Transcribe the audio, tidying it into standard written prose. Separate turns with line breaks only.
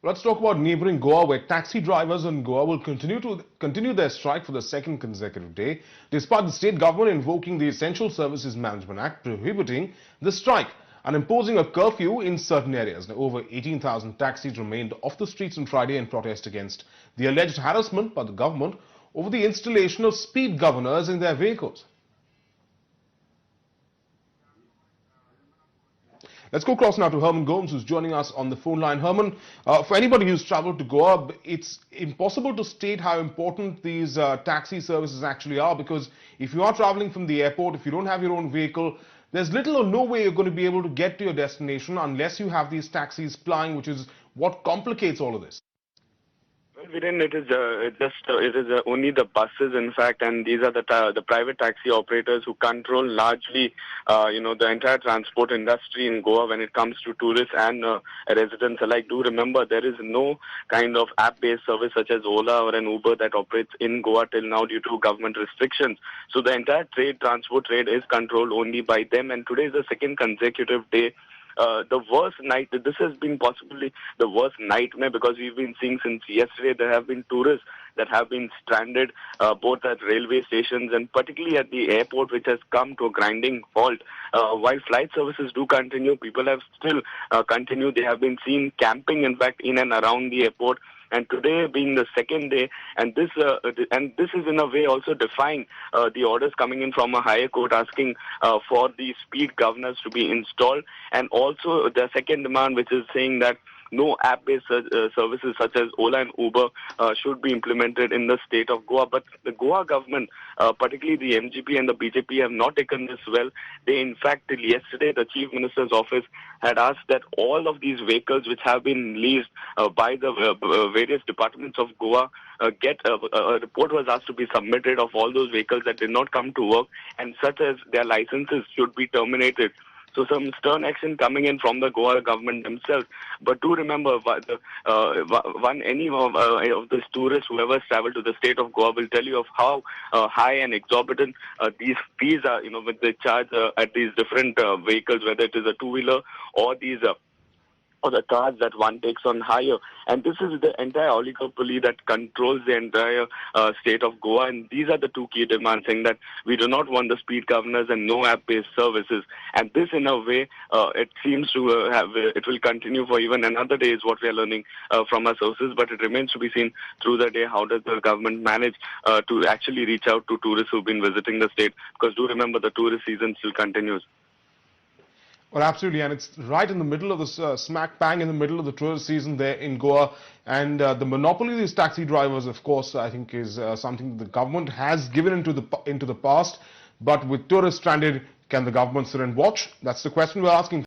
Let's talk about neighboring Goa, where taxi drivers in Goa will continue their strike for the second consecutive day, despite the state government invoking the Essential Services Management Act prohibiting the strike and imposing a curfew in certain areas. Now, over 18,000 taxis remained off the streets on Friday in protest against the alleged harassment by the government over the installation of speed governors in their vehicles. Let's go across now to Herman Gomes, who's joining us on the phone line. Herman, for anybody who's traveled to Goa, it's impossible to state how important these taxi services actually are, because if you are traveling from the airport, if you don't have your own vehicle, there's little or no way you're going to be able to get to your destination unless you have these taxis plying, which is what complicates all of this.
Well, Viren, it is only the buses, in fact, and these are the private taxi operators who control largely, the entire transport industry in Goa when it comes to tourists and residents alike. Do remember, there is no kind of app-based service such as Ola or an Uber that operates in Goa till now due to government restrictions. So the entire transport trade is controlled only by them, and today is the second consecutive day. The worst night, this has been possibly the worst nightmare, because we've been seeing since yesterday there have been tourists that have been stranded both at railway stations and particularly at the airport, which has come to a grinding halt. While flight services do continue, people have still continued. They have been seen camping, in fact, in and around the airport. And today being the second day, and this is in a way also defying the orders coming in from a higher court asking for the speed governors to be installed, and also the second demand, which is saying that no app-based services such as Ola and Uber should be implemented in the state of Goa. But the Goa government, particularly the MGP and the BJP, have not taken this well. They, in fact, till yesterday, the Chief Minister's office had asked that all of these vehicles which have been leased by the various departments of Goa get a report was asked to be submitted of all those vehicles that did not come to work, and such as their licenses should be terminated. So some stern action coming in from the Goa government themselves. But do remember, any of these tourists who ever travel to the state of Goa will tell you of how high and exorbitant these fees are, when they charge at these different vehicles, whether it is a two-wheeler or these or the cars that one takes on hire. And this is the entire oligopoly that controls the entire state of Goa. And these are the two key demands, saying that we do not want the speed governors and no app-based services. And this, in a way, it seems to it will continue for even another day, is what we are learning from our sources. But it remains to be seen through the day how does the government manage to actually reach out to tourists who've been visiting the state. Because do remember, the tourist season still continues.
Well, absolutely, and it's right in the middle of the smack bang in the middle of the tourist season there in Goa, and the monopoly of these taxi drivers, of course, I think is something the government has given into the past. But with tourists stranded, can the government sit and watch? That's the question we're asking.